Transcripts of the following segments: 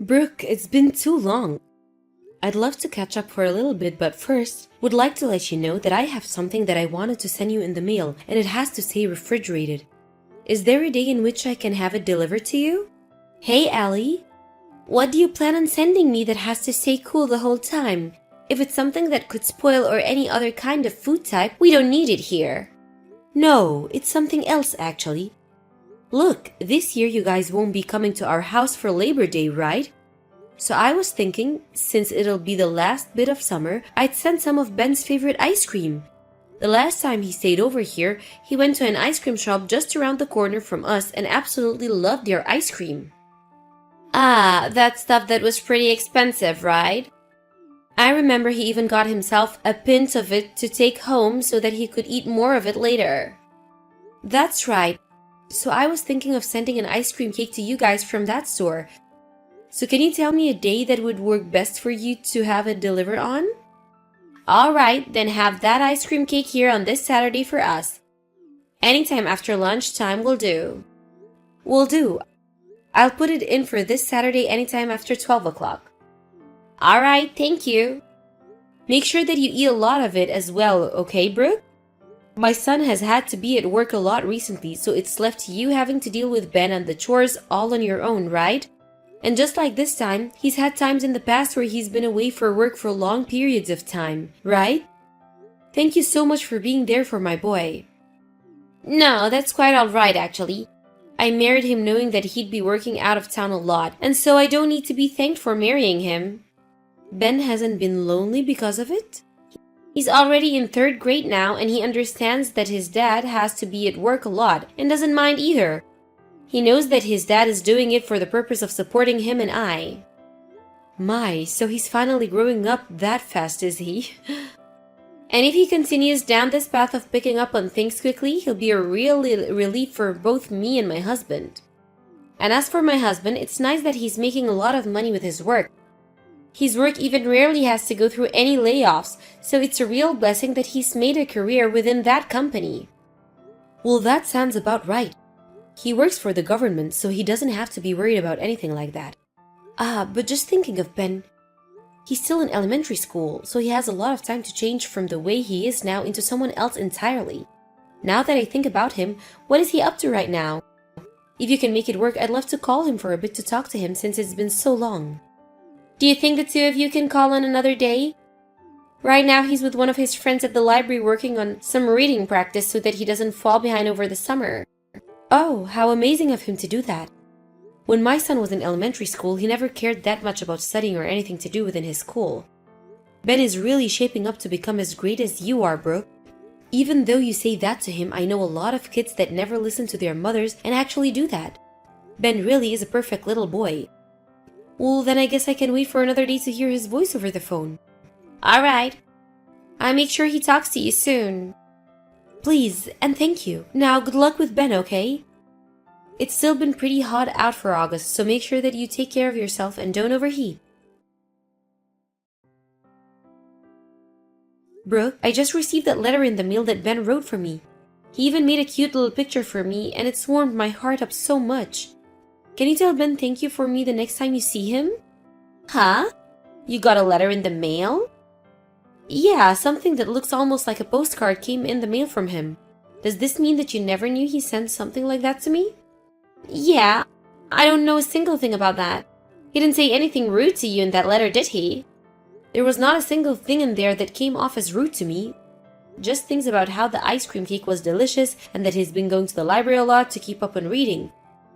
Brooke, it's been too long. I'd love to catch up for a little bit, but first, would like to let you know that I have something that I wanted to send you in the mail, and it has to stay refrigerated. Is there a day in which I can have it delivered to you? Hey, Allie. What do you plan on sending me that has to stay cool the whole time? If it's something that could spoil or any other kind of food type, we don't need it here. No, it's something else actually. Look, this year you guys won't be coming to our house for Labor Day, right? So I was thinking, since it'll be the last bit of summer, I'd send some of Ben's favorite ice cream. The last time he stayed over here, he went to an ice cream shop just around the corner from us and absolutely loved their ice cream. Ah, that stuff that was pretty expensive, right? I remember he even got himself a pint of it to take home so that he could eat more of it later. That's right. So I was thinking of sending an ice cream cake to you guys from that store. So can you tell me a day that would work best for you to have it delivered on? Alright, then have that ice cream cake here on this Saturday for us. Anytime after lunchtime will do. Will do. I'll put it in for this Saturday anytime after 12 o'clock. Alright, thank you. Make sure that you eat a lot of it as well, okay, Brooke? My son has had to be at work a lot recently, so it's left to you having to deal with Ben and the chores all on your own, right? And just like this time, he's had times in the past where he's been away for work for long periods of time, right? Thank you so much for being there for my boy. No, that's quite alright actually. I married him knowing that he'd be working out of town a lot, and so I don't need to be thanked for marrying him. Ben hasn't been lonely because of it? He's already in 3rd grade now, and he understands that his dad has to be at work a lot and doesn't mind either. He knows that his dad is doing it for the purpose of supporting him and I. My, so he's finally growing up that fast, is he? And if he continues down this path of picking up on things quickly, he'll be a real relief for both me and my husband. And as for my husband, it's nice that he's making a lot of money with his work. His work even rarely has to go through any layoffs, so it's a real blessing that he's made a career within that company. Well, that sounds about right. He works for the government, so he doesn't have to be worried about anything like that. But just thinking of Ben, he's still in elementary school, so he has a lot of time to change from the way he is now into someone else entirely. Now that I think about him, what is he up to right now? If you can make it work, I'd love to call him for a bit to talk to him since it's been so long. Do you think the two of you can call on another day? Right now he's with one of his friends at the library working on some reading practice so that he doesn't fall behind over the summer. Oh, how amazing of him to do that. When my son was in elementary school, he never cared that much about studying or anything to do within his school. Ben is really shaping up to become as great as you are, Brooke. Even though you say that to him, I know a lot of kids that never listen to their mothers and actually do that. Ben really is a perfect little boy. Well, then I guess I can wait for another day to hear his voice over the phone. Alright. I'll make sure he talks to you soon. Please, and thank you. Now, good luck with Ben, okay? It's still been pretty hot out for August, so make sure that you take care of yourself and don't overheat. Brooke, I just received that letter in the mail that Ben wrote for me. He even made a cute little picture for me, and it's warmed my heart up so much. Can you tell Ben thank you for me the next time you see him? Huh? You got a letter in the mail? Yeah, something that looks almost like a postcard came in the mail from him. Does this mean that you never knew he sent something like that to me? Yeah, I don't know a single thing about that. He didn't say anything rude to you in that letter, did he? There was not a single thing in there that came off as rude to me. Just things about how the ice cream cake was delicious and that he's been going to the library a lot to keep up on reading.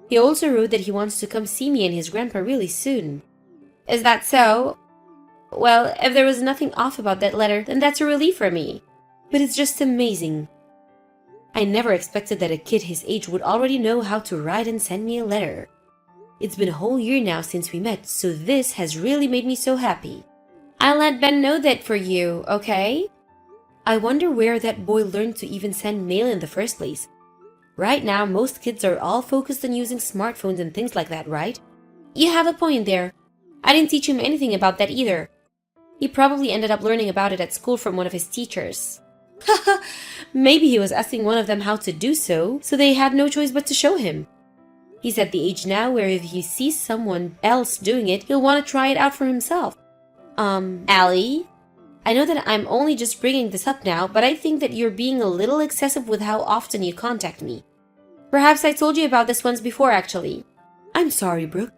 He also wrote that he wants to come see me and his grandpa really soon. Is that so? Well, if there was nothing off about that letter, then that's a relief for me. But it's just amazing. I never expected that a kid his age would already know how to write and send me a letter. It's been a whole year now since we met, so this has really made me so happy. I'll let Ben know that for you, okay? I wonder where that boy learned to even send mail in the first place. Right now, most kids are all focused on using smartphones and things like that, right? You have a point there. I didn't teach him anything about that either. He probably ended up learning about it at school from one of his teachers. Haha, maybe he was asking one of them how to do so they had no choice but to show him. He's at the age now where if he sees someone else doing it, he'll want to try it out for himself. Allie? I know that I'm only just bringing this up now, but I think that you're being a little excessive with how often you contact me. Perhaps I told you about this once before, actually. I'm sorry, Brooke.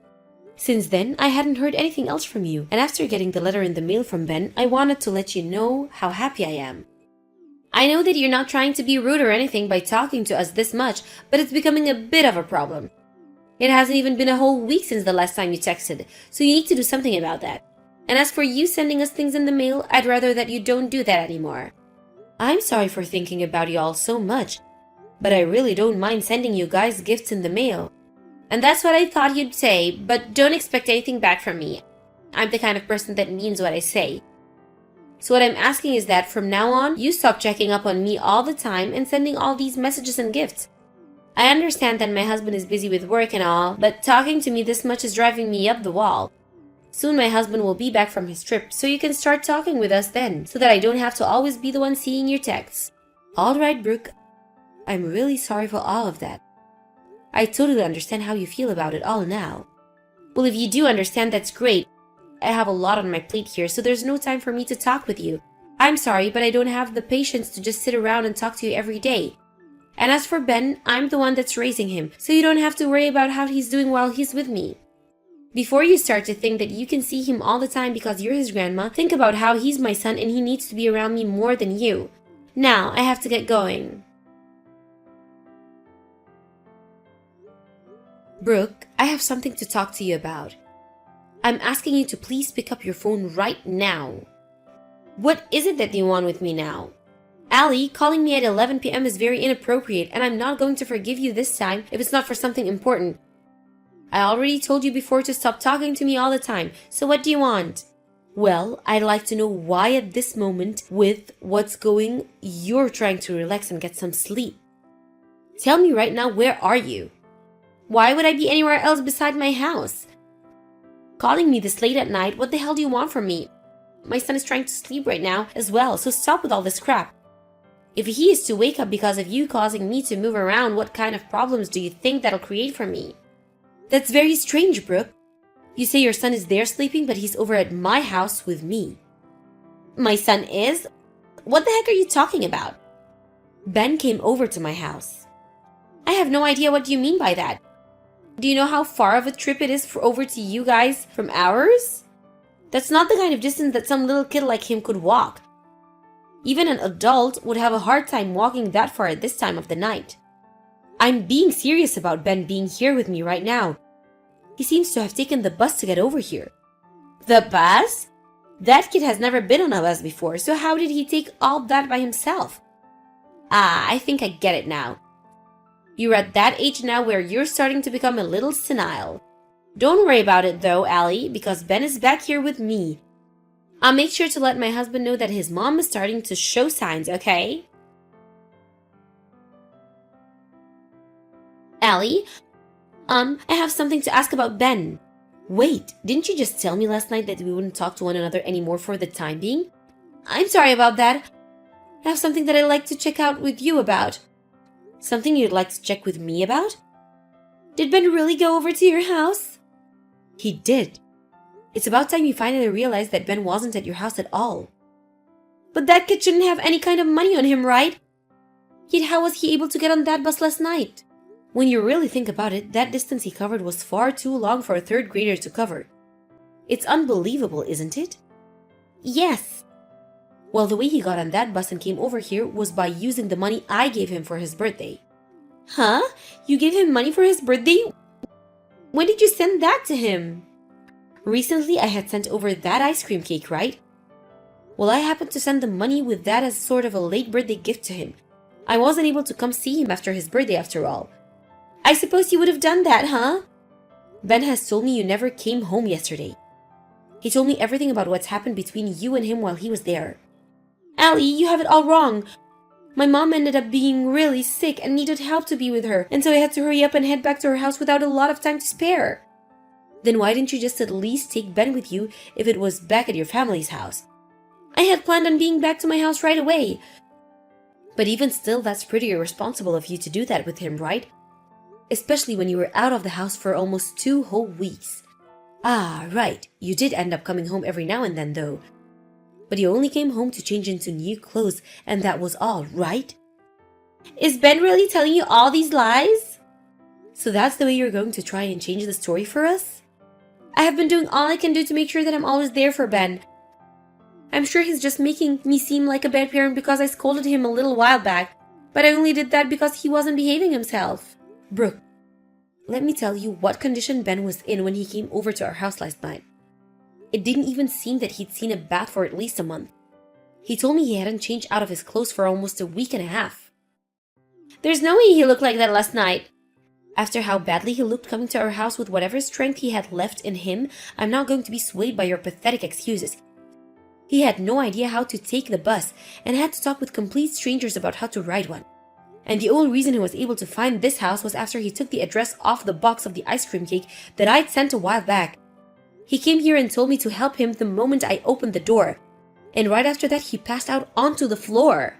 Since then, I hadn't heard anything else from you, and after getting the letter in the mail from Ben, I wanted to let you know how happy I am. I know that you're not trying to be rude or anything by talking to us this much, but it's becoming a bit of a problem. It hasn't even been a whole week since the last time you texted, so you need to do something about that. And as for you sending us things in the mail, I'd rather that you don't do that anymore. I'm sorry for thinking about you all so much, but I really don't mind sending you guys gifts in the mail. And that's what I thought you'd say, but don't expect anything back from me. I'm the kind of person that means what I say. So what I'm asking is that from now on, you stop checking up on me all the time and sending all these messages and gifts. I understand that my husband is busy with work and all, but talking to me this much is driving me up the wall. Soon my husband will be back from his trip, so you can start talking with us then, so that I don't have to always be the one seeing your texts. All right, Brooke. I'm really sorry for all of that. I totally understand how you feel about it all now. Well, if you do understand, that's great. I have a lot on my plate here, so there's no time for me to talk with you. I'm sorry, but I don't have the patience to just sit around and talk to you every day. And as for Ben, I'm the one that's raising him, so you don't have to worry about how he's doing while he's with me. Before you start to think that you can see him all the time because you're his grandma, think about how he's my son and he needs to be around me more than you. Now, I have to get going. Brooke, I have something to talk to you about. I'm asking you to please pick up your phone right now. What is it that you want with me now? Allie, calling me at 11 p.m. is very inappropriate, and I'm not going to forgive you this time if it's not for something important. I already told you before to stop talking to me all the time, so what do you want? Well, I'd like to know why at this moment, with what's going, you're trying to relax and get some sleep. Tell me right now, where are you? Why would I be anywhere else beside my house? Calling me this late at night, what the hell do you want from me? My son is trying to sleep right now as well, so stop with all this crap. If he is to wake up because of you causing me to move around, what kind of problems do you think that'll create for me? That's very strange, Brooke. You say your son is there sleeping, but he's over at my house with me. My son is? What the heck are you talking about? Ben came over to my house. I have no idea what you mean by that. Do you know how far of a trip it is for over to you guys from ours? That's not the kind of distance that some little kid like him could walk. Even an adult would have a hard time walking that far at this time of the night. I'm being serious about Ben being here with me right now. He seems to have taken the bus to get over here. The bus? That kid has never been on a bus before, so how did he take all that by himself? Ah, I think I get it now. You're at that age now where you're starting to become a little senile. Don't worry about it though, Allie, because Ben is back here with me. I'll make sure to let my husband know that his mom is starting to show signs, okay? Allie, I have something to ask about Ben. Wait, didn't you just tell me last night that we wouldn't talk to one another anymore for the time being? I'm sorry about that. I have something that I'd like to check out with you about. Something you'd like to check with me about? Did Ben really go over to your house? He did. It's about time you finally realized that Ben wasn't at your house at all. But that kid shouldn't have any kind of money on him, right? Yet how was he able to get on that bus last night? When you really think about it, that distance he covered was far too long for a third grader to cover. It's unbelievable, isn't it? Yes. Well, the way he got on that bus and came over here was by using the money I gave him for his birthday. Huh? You gave him money for his birthday? When did you send that to him? Recently, I had sent over that ice cream cake, right? Well, I happened to send the money with that as sort of a late birthday gift to him. I wasn't able to come see him after his birthday after all. I suppose you would have done that, huh? Ben has told me you never came home yesterday. He told me everything about what's happened between you and him while he was there. Allie, you have it all wrong. My mom ended up being really sick and needed help to be with her, and so I had to hurry up and head back to her house without a lot of time to spare. Then why didn't you just at least take Ben with you if it was back at your family's house? I had planned on being back to my house right away. But even still, that's pretty irresponsible of you to do that with him, right? especially when you were out of the house for almost 2 whole weeks. Ah, right, you did end up coming home every now and then though. But you only came home to change into new clothes, and that was all, right? Is Ben really telling you all these lies? So that's the way you're going to try and change the story for us? I have been doing all I can do to make sure that I'm always there for Ben. I'm sure he's just making me seem like a bad parent because I scolded him a little while back, but I only did that because he wasn't behaving himself. Brooke, let me tell you what condition Ben was in when he came over to our house last night. It didn't even seem that he'd seen a bath for at least a month. He told me he hadn't changed out of his clothes for almost a week and a half. There's no way he looked like that last night. After how badly he looked coming to our house with whatever strength he had left in him, I'm not going to be swayed by your pathetic excuses. He had no idea how to take the bus and had to talk with complete strangers about how to ride one. And the only reason he was able to find this house was after he took the address off the box of the ice cream cake that I'd sent a while back. He came here and told me to help him the moment I opened the door. And right after that, he passed out onto the floor.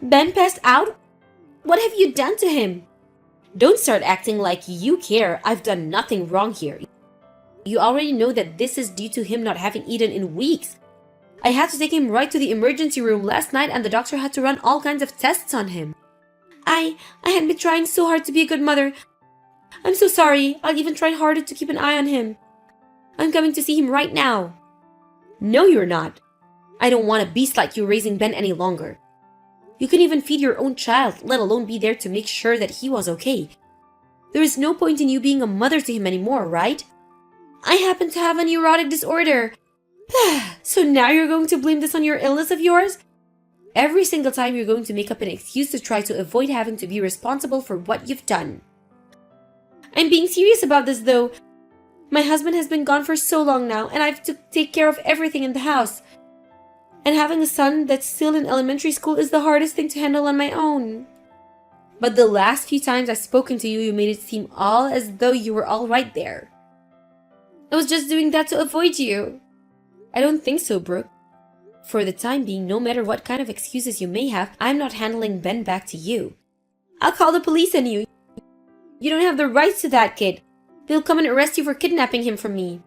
Ben passed out? What have you done to him? Don't start acting like you care. I've done nothing wrong here. You already know that this is due to him not having eaten in weeks. I had to take him right to the emergency room last night and the doctor had to run all kinds of tests on him. I had been trying so hard to be a good mother. I'm so sorry. I'll even try harder to keep an eye on him. I'm coming to see him right now. No, you're not. I don't want a beast like you raising Ben any longer. You couldn't even feed your own child, let alone be there to make sure that he was okay. There is no point in you being a mother to him anymore, right? I happen to have a neurotic disorder. So now you're going to blame this on your illness of yours? Every single time you're going to make up an excuse to try to avoid having to be responsible for what you've done. I'm being serious about this though. My husband has been gone for so long now, and I have to take care of everything in the house. And having a son that's still in elementary school is the hardest thing to handle on my own. But the last few times I've spoken to you, you made it seem all as though you were all right there. I was just doing that to avoid you. I don't think so, Brooke. For the time being, no matter what kind of excuses you may have, I'm not handling Ben back to you. I'll call the police on you. You don't have the rights to that kid. They'll come and arrest you for kidnapping him from me.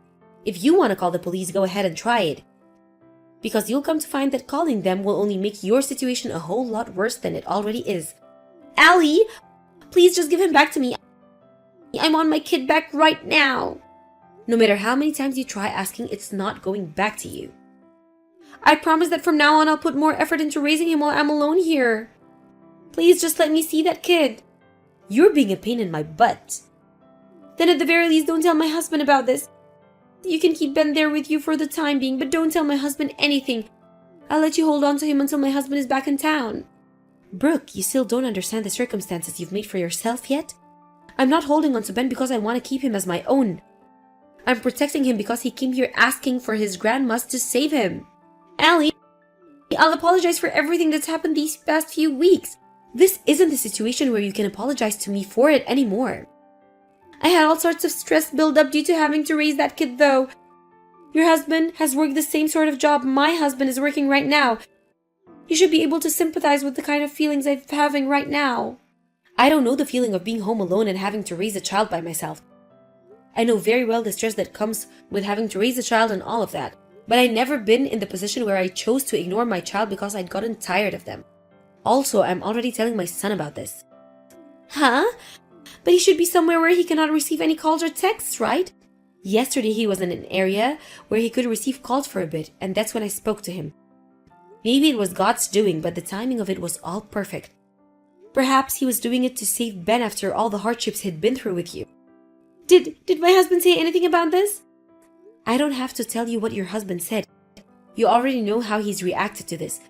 If you want to call the police, go ahead and try it. Because you'll come to find that calling them will only make your situation a whole lot worse than it already is. Allie, please just give him back to me. I want my kid back right now. No matter how many times you try asking, it's not going back to you. I promise that from now on I'll put more effort into raising him while I'm alone here. Please just let me see that kid. You're being a pain in my butt. Then at the very least, don't tell my husband about this. You can keep Ben there with you for the time being, but don't tell my husband anything. I'll let you hold on to him until my husband is back in town. Brooke, you still don't understand the circumstances you've made for yourself yet? I'm not holding on to Ben because I want to keep him as my own. I'm protecting him because he came here asking for his grandmas to save him. Allie, I'll apologize for everything that's happened these past few weeks. This isn't the situation where you can apologize to me for it anymore. I had all sorts of stress build up due to having to raise that kid though. Your husband has worked the same sort of job my husband is working right now. You should be able to sympathize with the kind of feelings I'm having right now. I don't know the feeling of being home alone and having to raise a child by myself. I know very well the stress that comes with having to raise a child and all of that. But I've never been in the position where I chose to ignore my child because I'd gotten tired of them. Also, I'm already telling my son about this. Huh? But he should be somewhere where he cannot receive any calls or texts, right? Yesterday he was in an area where he could receive calls for a bit, and that's when I spoke to him. Maybe it was God's doing, but the timing of it was all perfect. Perhaps he was doing it to save Ben after all the hardships he'd been through with you. Did my husband say anything about this? I don't have to tell you what your husband said. You already know how he's reacted to this.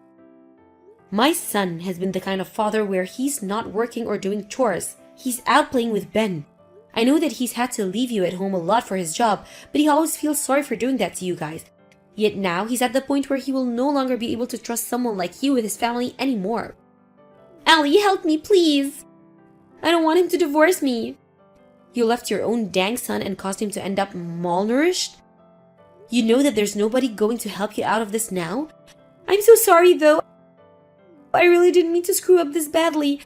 My son has been the kind of father where he's not working or doing chores. He's out playing with Ben. I know that he's had to leave you at home a lot for his job, but he always feels sorry for doing that to you guys. Yet now he's at the point where he will no longer be able to trust someone like you with his family anymore. Allie, help me, please. I don't want him to divorce me. You left your own dang son and caused him to end up malnourished? You know that there's nobody going to help you out of this now? I'm so sorry though. I really didn't mean to screw up this badly.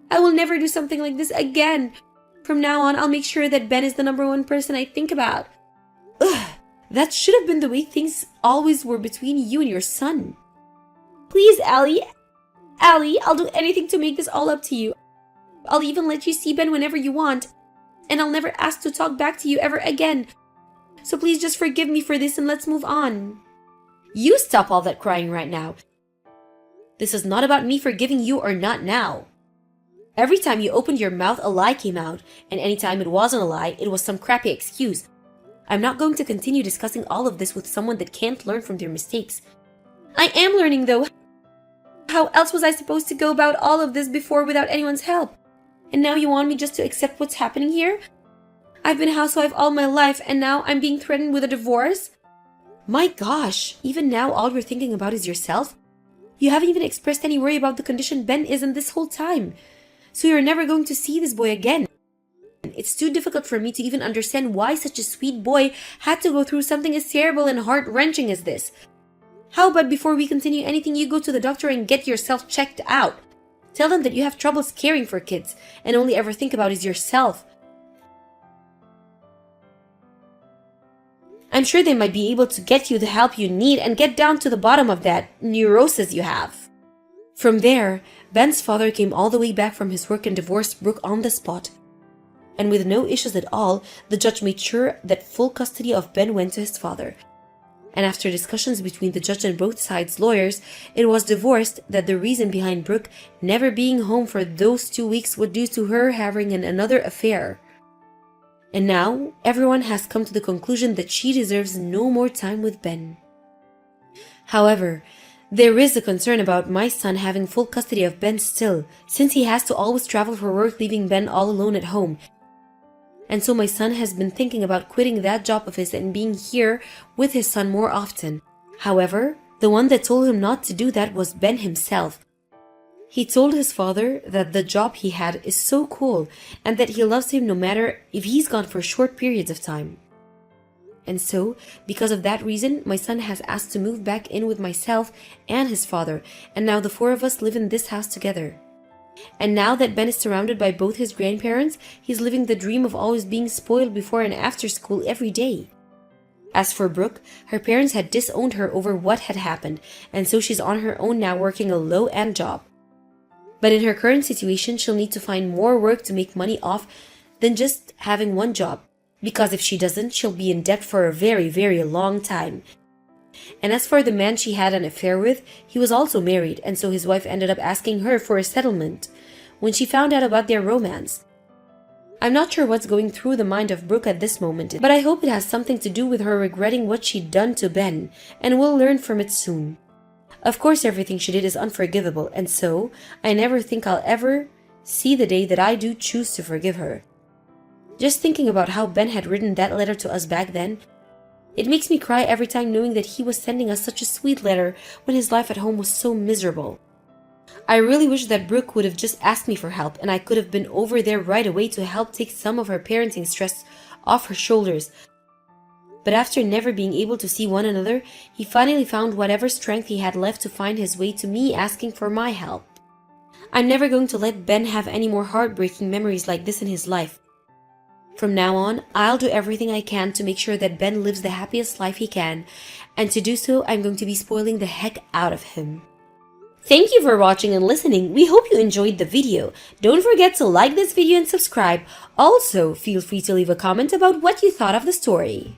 I will never do something like this again. From now on, I'll make sure that Ben is the #1 person I think about. Ugh, that should have been the way things always were between you and your son. Please, Allie, I'll do anything to make this all up to you. I'll even let you see Ben whenever you want, and I'll never ask to talk back to you ever again. So please just forgive me for this and let's move on. You stop all that crying right now. This is not about me forgiving you or not now. Every time you opened your mouth, a lie came out, and anytime it wasn't a lie, it was some crappy excuse. I'm not going to continue discussing all of this with someone that can't learn from their mistakes. I am learning though. How else was I supposed to go about all of this before without anyone's help? And now you want me just to accept what's happening here? I've been a housewife all my life and now I'm being threatened with a divorce? My gosh, even now all you're thinking about is yourself? You haven't even expressed any worry about the condition Ben is in this whole time. So you're never going to see this boy again. It's too difficult for me to even understand why such a sweet boy had to go through something as terrible and heart-wrenching as this. How about before we continue anything, you go to the doctor and get yourself checked out? Tell them that you have troubles caring for kids and only ever think about is yourself. I'm sure they might be able to get you the help you need and get down to the bottom of that neurosis you have. From there, Ben's father came all the way back from his work and divorced Brooke on the spot. And with no issues at all, the judge made sure that full custody of Ben went to his father. And after discussions between the judge and both sides' lawyers, it was divorced that the reason behind Brooke never being home for those 2 weeks was due to her having another affair. And now, everyone has come to the conclusion that she deserves no more time with Ben. However, there is a concern about my son having full custody of Ben still, since he has to always travel for work, leaving Ben all alone at home. And so my son has been thinking about quitting that job of his and being here with his son more often. However, the one that told him not to do that was Ben himself. He told his father that the job he had is so cool and that he loves him no matter if he's gone for short periods of time. And so, because of that reason, my son has asked to move back in with myself and his father, and now the 4 of us live in this house together. And now that Ben is surrounded by both his grandparents, he's living the dream of always being spoiled before and after school every day. As for Brooke, her parents had disowned her over what had happened, and so she's on her own now working a low-end job. But in her current situation, she'll need to find more work to make money off than just having one job, because if she doesn't, she'll be in debt for a very, very long time. And as for the man she had an affair with, he was also married, and so his wife ended up asking her for a settlement when she found out about their romance. I'm not sure what's going through the mind of Brooke at this moment, but I hope it has something to do with her regretting what she'd done to Ben, and we'll learn from it soon. Of course, everything she did is unforgivable, and so I never think I'll ever see the day that I do choose to forgive her. Just thinking about how Ben had written that letter to us back then, it makes me cry every time knowing that he was sending us such a sweet letter when his life at home was so miserable. I really wish that Brooke would have just asked me for help and I could have been over there right away to help take some of her parenting stress off her shoulders. But after never being able to see one another, he finally found whatever strength he had left to find his way to me asking for my help. I'm never going to let Ben have any more heartbreaking memories like this in his life. From now on, I'll do everything I can to make sure that Ben lives the happiest life he can, and to do so, I'm going to be spoiling the heck out of him. Thank you for watching and listening. We hope you enjoyed the video. Don't forget to like this video and subscribe. Also, feel free to leave a comment about what you thought of the story.